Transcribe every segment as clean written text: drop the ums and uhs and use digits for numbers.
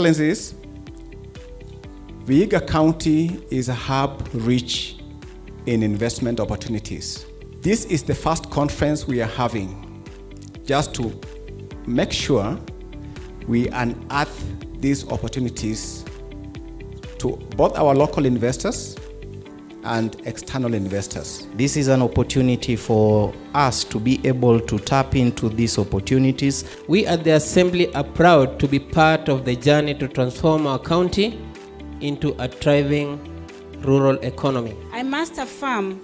Excellencies, Vihiga County is a hub rich in investment opportunities. This is the first conference we are having just to make sure we unearth these opportunities to both our local investors and external investors. This is an opportunity for us to be able to tap into these opportunities. We at the Assembly are proud to be part of the journey to transform our county into a thriving rural economy. I must affirm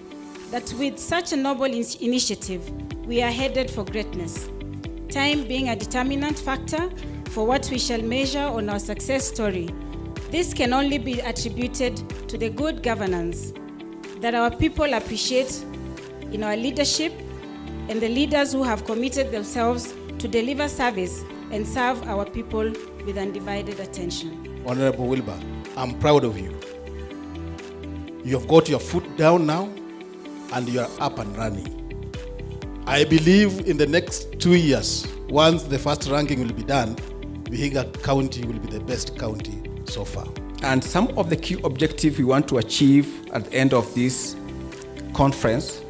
that with such a noble initiative, we are headed for greatness. Time being a determinant factor for what we shall measure on our success story. This can only be attributed to the good governance that our people appreciate in our leadership and the leaders who have committed themselves to deliver service and serve our people with undivided attention. Honorable Wilbur, I'm proud of you. You have got your foot down now and you are up and running. I believe in the next 2 years, once the first ranking will be done, Vihiga County will be the best county so far. And some of the key objectives we want to achieve at the end of this conference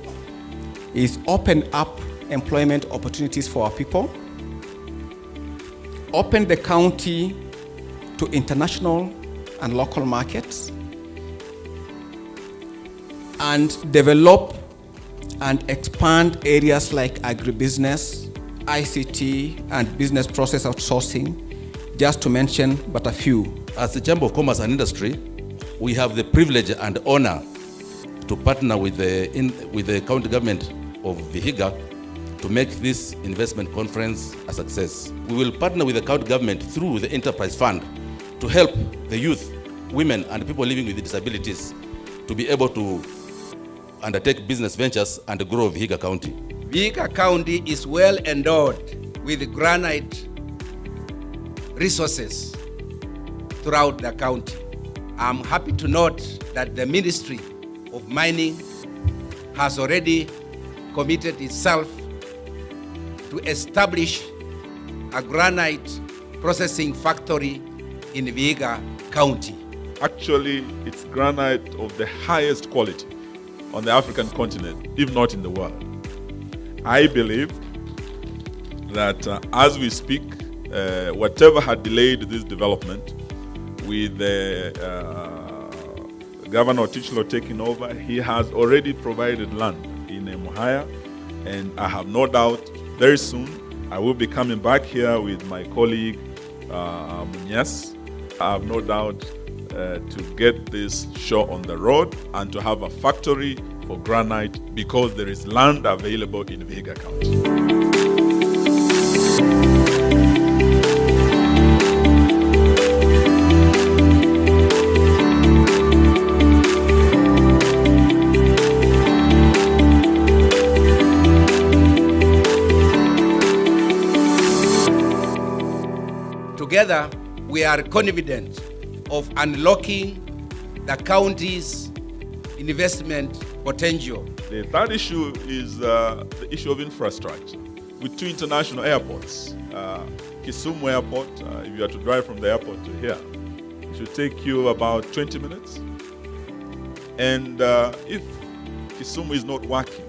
is open up employment opportunities for our people, open the county to international and local markets, and develop and expand areas like agribusiness, ICT, and business process outsourcing, just to mention but a few. As the Chamber of Commerce and Industry, we have the privilege and honor to partner with the county government of Vihiga to make this investment conference a success. We will partner with the county government through the Enterprise Fund to help the youth, women, and people living with disabilities to be able to undertake business ventures and grow Vihiga County. Vihiga County is well endowed with granite resources throughout the county. I'm happy to note that the Ministry of Mining has already committed itself to establish a granite processing factory in Vihiga County. Actually, it's granite of the highest quality on the African continent, if not in the world. I believe that as we speak, whatever had delayed this development, with the Governor Otichlo taking over, he has already provided land in Muhaya, and I have no doubt very soon I will be coming back here with my colleague Munyas. I have no doubt to get this show on the road and to have a factory for granite because there is land available in Vihiga County. Together, we are confident of unlocking the county's investment potential. The third issue is the issue of infrastructure. With 2 international airports, Kisumu Airport, if you are to drive from the airport to here, it should take you about 20 minutes. And if Kisumu is not working,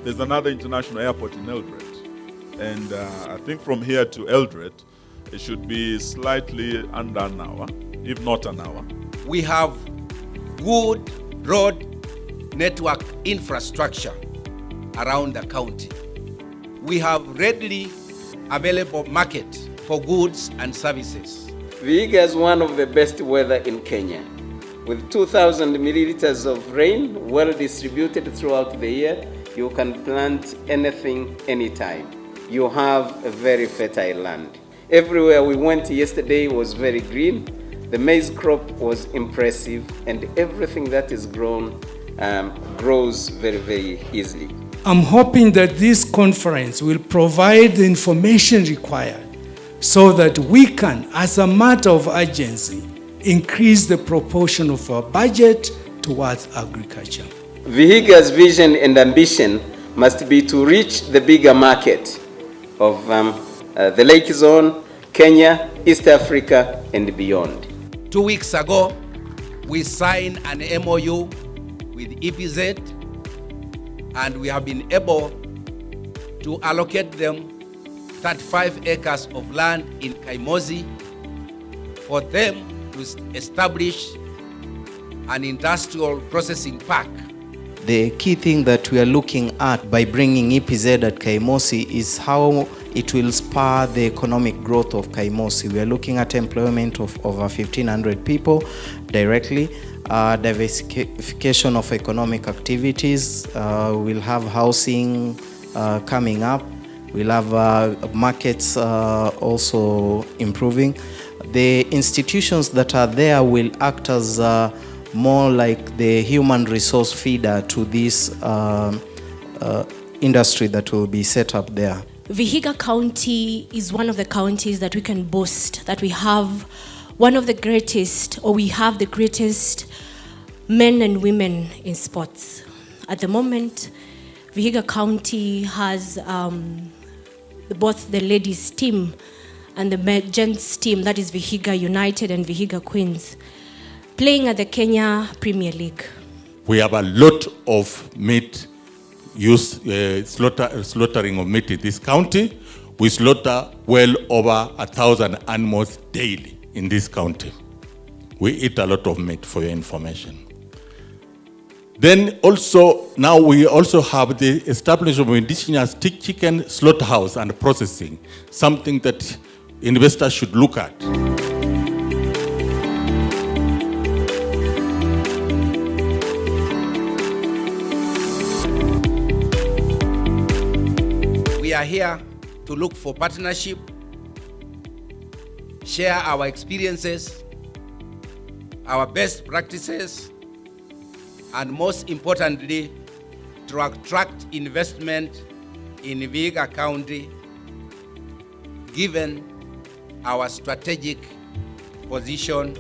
there's another international airport in Eldoret. And I think from here to Eldoret, it should be slightly under an hour, if not an hour. We have good road network infrastructure around the county. We have readily available market for goods and services. Vihiga has one of the best weather in Kenya. With 2,000 milliliters of rain well distributed throughout the year, you can plant anything, anytime. You have a very fertile land. Everywhere we went yesterday was very green. The maize crop was impressive, and everything that is grown grows very, very easily. I'm hoping that this conference will provide the information required so that we can, as a matter of urgency, increase the proportion of our budget towards agriculture. Vihiga's vision and ambition must be to reach the bigger market of the Lake Zone, Kenya, East Africa, and beyond. 2 weeks ago, we signed an MOU with EPZ, and we have been able to allocate them 35 acres of land in Kaimosi for them to establish an industrial processing park. The key thing that we are looking at by bringing EPZ at Kaimosi is how it will spur the economic growth of Kaimosi. We are looking at employment of over 1,500 people directly, diversification of economic activities. We'll have housing coming up. We'll have markets also improving. The institutions that are there will act as more like the human resource feeder to this industry that will be set up there. Vihiga County is one of the counties that we can boast that we have one of the greatest, or we have the greatest men and women in sports. At the moment, Vihiga County has both the ladies team and the gents team, that is Vihiga United and Vihiga Queens, playing at the Kenya Premier League. We have a lot of meat slaughtering of meat in this county. We slaughter well over 1,000 animals daily in this county. We eat a lot of meat, for your information. Then also, now we also have the establishment of indigenous chicken slaughterhouse and processing, something that investors should look at. We are here to look for partnership, share our experiences, our best practices, and most importantly, to attract investment in Vihiga County, given our strategic position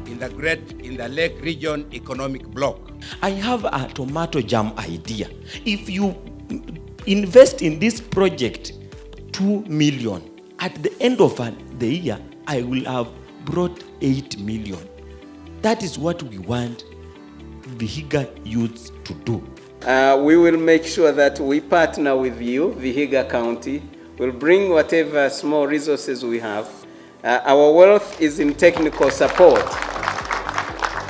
in the Lake Region Economic Bloc. I have a tomato jam idea. If you invest in this project 2 million, at the end of the year, I will have brought 8 million. That is what we want Vihiga youths to do. We will make sure that we partner with you, Vihiga County. We'll bring whatever small resources we have. Our wealth is in technical support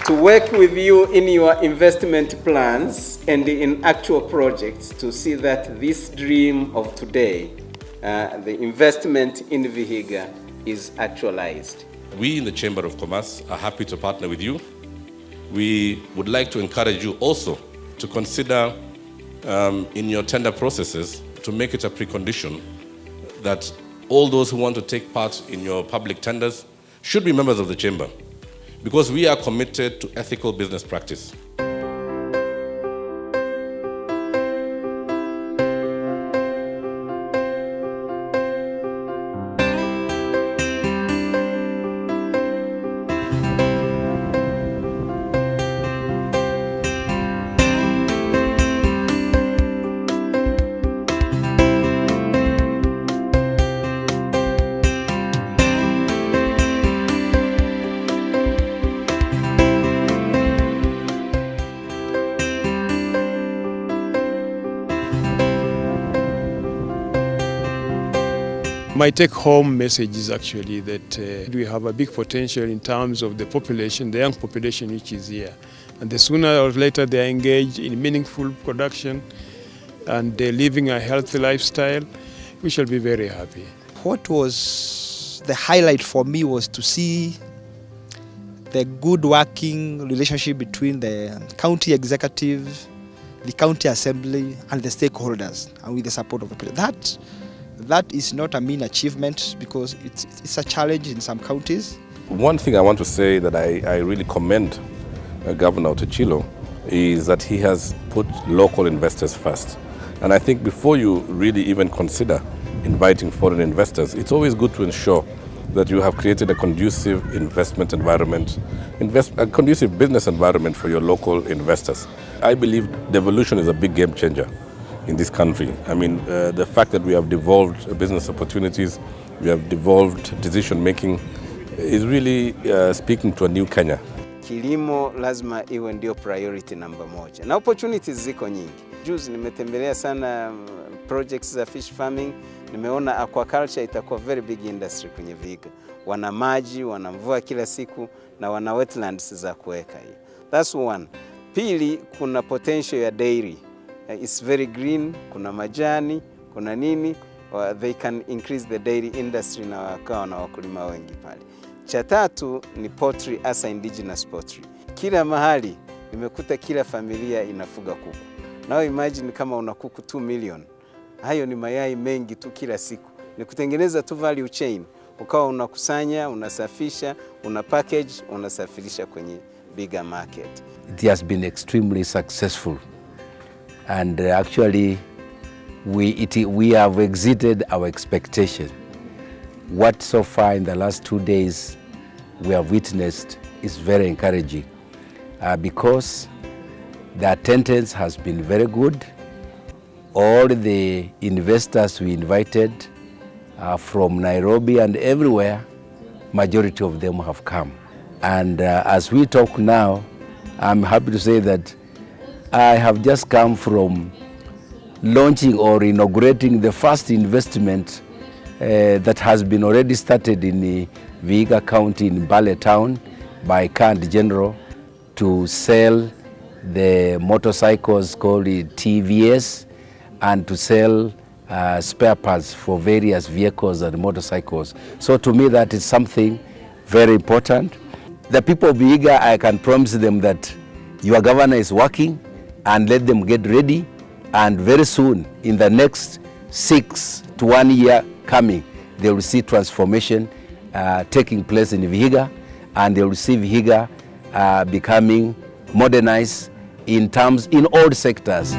to work with you in your investment plans and in actual projects to see that this dream of today, the investment in Vihiga, is actualized. We in the Chamber of Commerce are happy to partner with you. We would like to encourage you also to consider in your tender processes to make it a precondition that all those who want to take part in your public tenders should be members of the Chamber, because we are committed to ethical business practice. My take-home message is actually that we have a big potential in terms of the population, the young population which is here. And the sooner or later they are engaged in meaningful production and they're living a healthy lifestyle, we shall be very happy. What was the highlight for me was to see the good working relationship between the county executive, the county assembly, and the stakeholders, and with the support of the president. That is not a mean achievement because it's a challenge in some counties. One thing I want to say that I really commend Governor Otechilo is that he has put local investors first. And I think before you really even consider inviting foreign investors, it's always good to ensure that you have created a conducive investment environment, a conducive business environment for your local investors. I believe devolution is a big game changer in this country. I mean, the fact that we have devolved business opportunities we have devolved decision making is really speaking to a new Kenya. Kilimo lazima iwe ndio priority namba moja. Na opportunities ziko nyingi. Juzi nimetembelea sana projects za fish farming. Nimeona aquaculture itakuwa very big industry kwenye Vihiga. Wana maji, wana mvua kila siku na wana wetlands za kuweka hiyo. That's one. Pili, kuna potential ya dairy. It's very green, kuna majani, kuna nini. They can increase the dairy industry na wakawa na wakulima wengi pale. Cha tatu ni poultry, hasa indigenous poultry. Kila mahali nimekuta kila familia inafuga kuku. Now imagine kama una kuku 2 million. Hayo ni mayai mengi tu kila siku. Ni kutengeneza tu value chain. Ukawa unakusanya, unasafisha, una package, unasafirisha kwenye bigger market. It has been extremely successful. And actually we have exceeded our expectation. What so far in the last 2 days we have witnessed is very encouraging because the attendance has been very good. All the investors we invited from Nairobi and everywhere, majority of them have come. And as we talk now, I'm happy to say that I have just come from launching or inaugurating the first investment that has been already started in the Vihiga County in Bale Town by County General to sell the motorcycles called TVS and to sell spare parts for various vehicles and motorcycles. So to me that is something very important. The people of Vihiga, I can promise them that your governor is working and let them get ready, and very soon in the next 6 to 1 year coming, they will see transformation taking place in Vihiga, and they will see Vihiga becoming modernized in all sectors.